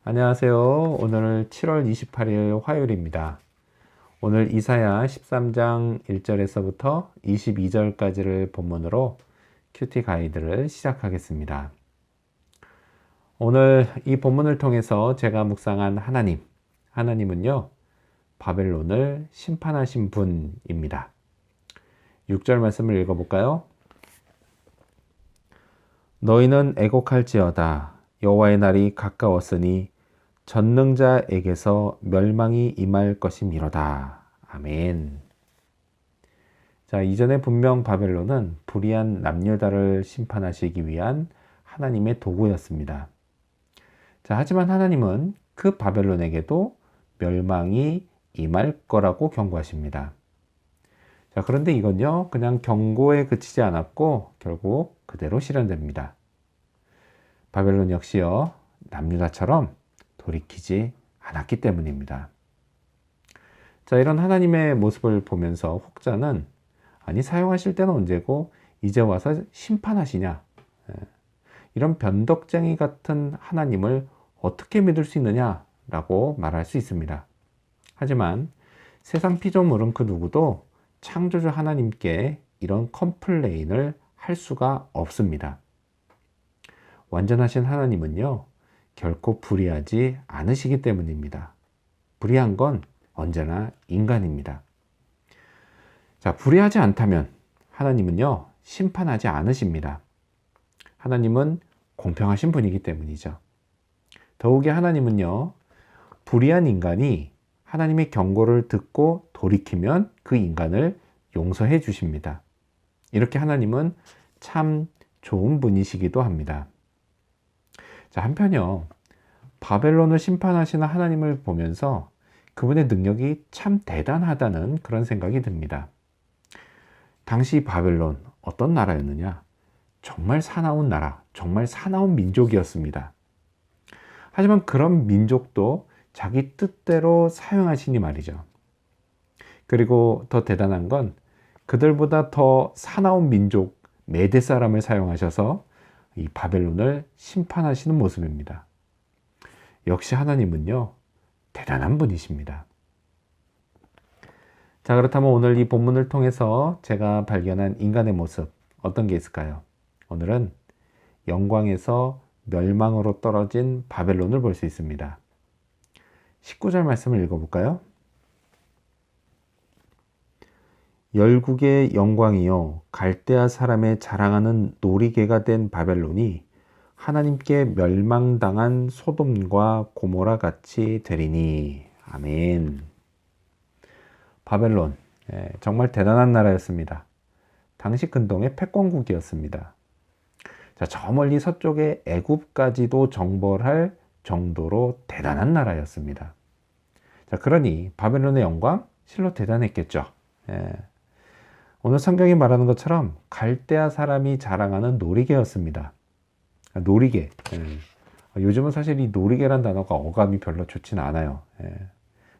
안녕하세요. 오늘 7월 28일 화요일입니다. 오늘 이사야 13장 1절에서부터 22절까지를 본문으로 큐티 가이드를 시작하겠습니다. 오늘 이 본문을 통해서 제가 묵상한 하나님은요, 바벨론을 심판하신 분입니다. 6절 말씀을 읽어볼까요? 너희는 애곡할지어다. 여호와의 날이 가까웠으니 전능자에게서 멸망이 임할 것이미로다. 아멘. 자, 이전에 분명 바벨론은 불의한 남유다를 심판하시기 위한 하나님의 도구였습니다. 자, 하지만 하나님은 그 바벨론에게도 멸망이 임할 거라고 경고하십니다. 자, 그런데 이건요, 그냥 경고에 그치지 않았고 결국 그대로 실현됩니다. 바벨론 역시요, 남유다처럼 돌이키지 않았기 때문입니다. 자, 이런 하나님의 모습을 보면서 혹자는 아니 사용하실 때는 언제고 이제 와서 심판하시냐, 이런 변덕쟁이 같은 하나님을 어떻게 믿을 수 있느냐라고 말할 수 있습니다. 하지만 세상 피조물은 그 누구도 창조주 하나님께 이런 컴플레인을 할 수가 없습니다. 완전하신 하나님은요, 결코 불의하지 않으시기 때문입니다. 불의한 건 언제나 인간입니다. 자, 불의하지 않다면 하나님은요, 심판하지 않으십니다. 하나님은 공평하신 분이기 때문이죠. 더욱이 하나님은요, 불의한 인간이 하나님의 경고를 듣고 돌이키면 그 인간을 용서해 주십니다. 이렇게 하나님은 참 좋은 분이시기도 합니다. 자, 한편요, 바벨론을 심판하시는 하나님을 보면서 그분의 능력이 참 대단하다는 그런 생각이 듭니다. 당시 바벨론 어떤 나라였느냐? 정말 사나운 나라, 정말 사나운 민족이었습니다. 하지만 그런 민족도 자기 뜻대로 사용하시니 말이죠. 그리고 더 대단한 건 그들보다 더 사나운 민족 메대 사람을 사용하셔서 이 바벨론을 심판하시는 모습입니다. 역시 하나님은요, 대단한 분이십니다. 자, 그렇다면 오늘 이 본문을 통해서 제가 발견한 인간의 모습 어떤 게 있을까요? 오늘은 영광에서 멸망으로 떨어진 바벨론을 볼 수 있습니다. 19절 말씀을 읽어볼까요? 열국의 영광이요 갈대아 사람의 자랑하는 놀이개가 된 바벨론이 하나님께 멸망당한 소돔과 고모라 같이 되리니. 아멘. 바벨론, 정말 대단한 나라였습니다. 당시 근동의 패권국이었습니다. 자, 저 멀리 서쪽의 애굽까지도 정벌할 정도로 대단한 나라였습니다. 자, 그러니 바벨론의 영광 실로 대단했겠죠. 오늘 성경이 말하는 것처럼 갈대아 사람이 자랑하는 놀이개였습니다. 놀이개. 요즘은 사실 이 놀이개란 단어가 어감이 별로 좋지는 않아요.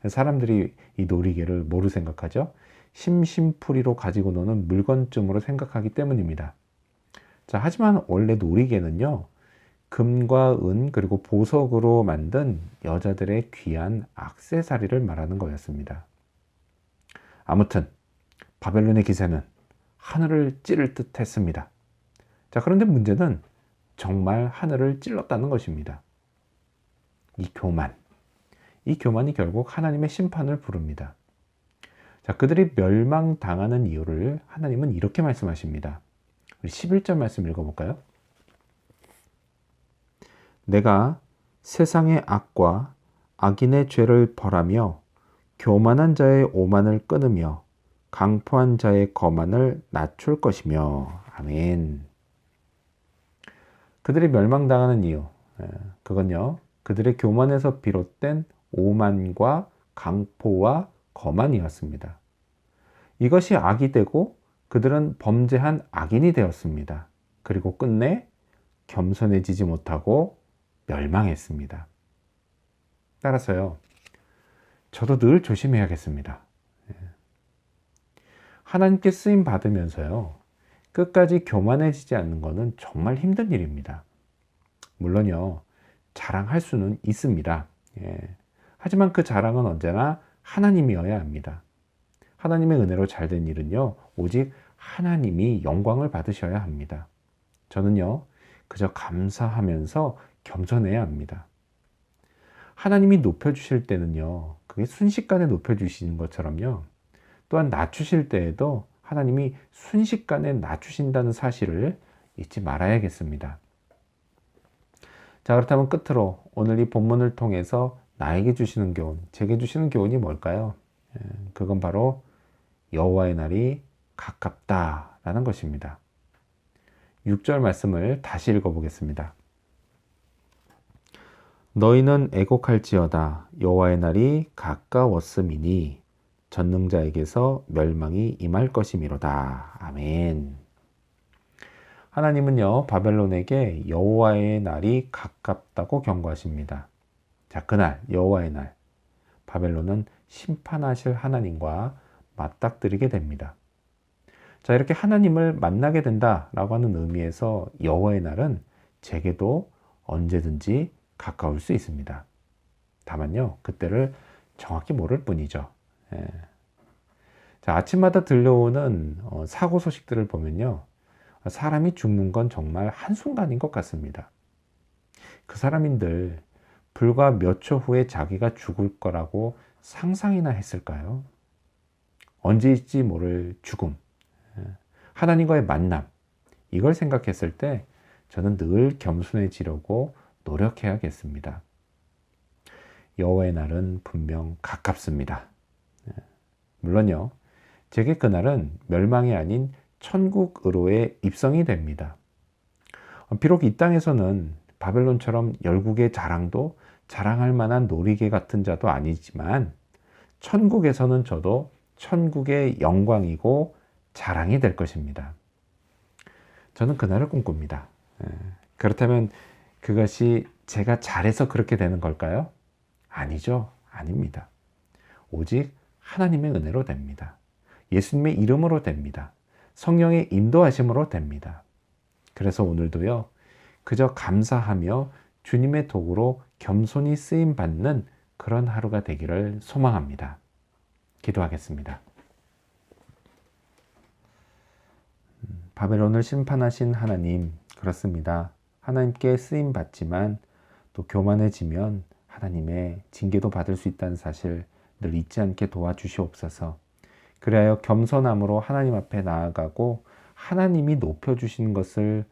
사람들이 이 놀이개를 뭐로 생각하죠? 심심풀이로 가지고 노는 물건쯤으로 생각하기 때문입니다. 자, 하지만 원래 놀이개는요, 금과 은 그리고 보석으로 만든 여자들의 귀한 액세서리를 말하는 거였습니다. 아무튼 바벨론의 기세는 하늘을 찌를 듯 했습니다. 자, 그런데 문제는 정말 하늘을 찔렀다는 것입니다. 이 교만이 결국 하나님의 심판을 부릅니다. 자, 그들이 멸망당하는 이유를 하나님은 이렇게 말씀하십니다. 우리 11절 말씀 읽어볼까요? 내가 세상의 악과 악인의 죄를 벌하며 교만한 자의 오만을 끊으며 강포한 자의 거만을 낮출 것이며. 아멘. 그들이 멸망당하는 이유, 그건요, 그들의 교만에서 비롯된 오만과 강포와 거만이었습니다. 이것이 악이 되고 그들은 범죄한 악인이 되었습니다. 그리고 끝내 겸손해지지 못하고 멸망했습니다. 따라서요, 저도 늘 조심해야겠습니다. 하나님께 쓰임 받으면서요, 끝까지 교만해지지 않는 것은 정말 힘든 일입니다. 물론요, 자랑할 수는 있습니다. 예. 하지만 그 자랑은 언제나 하나님이어야 합니다. 하나님의 은혜로 잘된 일은요, 오직 하나님이 영광을 받으셔야 합니다. 저는요, 그저 감사하면서 겸손해야 합니다. 하나님이 높여주실 때는요, 그게 순식간에 높여주시는 것처럼요, 또한 낮추실 때에도 하나님이 순식간에 낮추신다는 사실을 잊지 말아야겠습니다. 자, 그렇다면 끝으로 오늘 이 본문을 통해서 나에게 주시는 교훈, 제게 주시는 교훈이 뭘까요? 그건 바로 여호와의 날이 가깝다라는 것입니다. 6절 말씀을 다시 읽어보겠습니다. 너희는 애곡할지어다 여호와의 날이 가까웠음이니 전능자에게서 멸망이 임할 것이미로다. 아멘. 하나님은요, 바벨론에게 여호와의 날이 가깝다고 경고하십니다. 자, 그날 여호와의 날, 바벨론은 심판하실 하나님과 맞닥뜨리게 됩니다. 자, 이렇게 하나님을 만나게 된다라고 하는 의미에서 여호와의 날은 제게도 언제든지 가까울 수 있습니다. 다만요, 그때를 정확히 모를 뿐이죠. 예. 자, 아침마다 들려오는 사고 소식들을 보면요, 사람이 죽는 건 정말 한순간인 것 같습니다. 그 사람인들 불과 몇 초 후에 자기가 죽을 거라고 상상이나 했을까요? 언제일지 모를 죽음, 하나님과의 만남, 이걸 생각했을 때 저는 늘 겸손해지려고 노력해야겠습니다. 여호와의 날은 분명 가깝습니다. 물론요, 제게 그날은 멸망이 아닌 천국으로의 입성이 됩니다. 비록 이 땅에서는 바벨론처럼 열국의 자랑도 자랑할 만한 놀이개 같은 자도 아니지만 천국에서는 저도 천국의 영광이고 자랑이 될 것입니다. 저는 그날을 꿈꿉니다. 그렇다면 그것이 제가 잘해서 그렇게 되는 걸까요? 아니죠. 아닙니다. 오직 하나님의 은혜로 됩니다. 예수님의 이름으로 됩니다. 성령의 인도하심으로 됩니다. 그래서 오늘도요, 그저 감사하며 주님의 도구로 겸손히 쓰임 받는 그런 하루가 되기를 소망합니다. 기도하겠습니다. 바벨론을 심판하신 하나님, 그렇습니다. 하나님께 쓰임 받지만 또 교만해지면 하나님의 징계도 받을 수 있다는 사실 늘 잊지 않게 도와주시옵소서. 그리하여 겸손함으로 하나님 앞에 나아가고 하나님이 높여주신 것을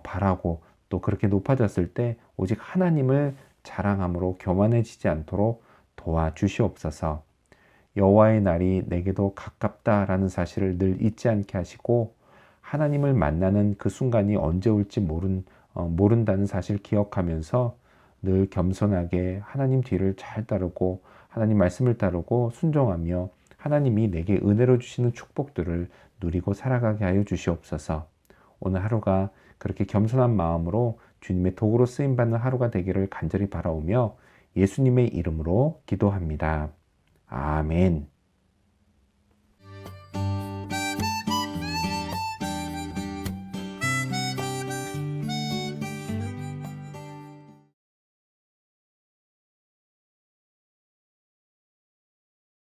바라고 또 그렇게 높아졌을 때 오직 하나님을 자랑함으로 교만해지지 않도록 도와주시옵소서. 여호와의 날이 내게도 가깝다라는 사실을 늘 잊지 않게 하시고 하나님을 만나는 그 순간이 언제 올지 모른다는 사실 기억하면서 늘 겸손하게 하나님 뒤를 잘 따르고 하나님 말씀을 따르고 순종하며 하나님이 내게 은혜로 주시는 축복들을 누리고 살아가게 하여 주시옵소서. 오늘 하루가 그렇게 겸손한 마음으로 주님의 도구로 쓰임받는 하루가 되기를 간절히 바라오며 예수님의 이름으로 기도합니다. 아멘.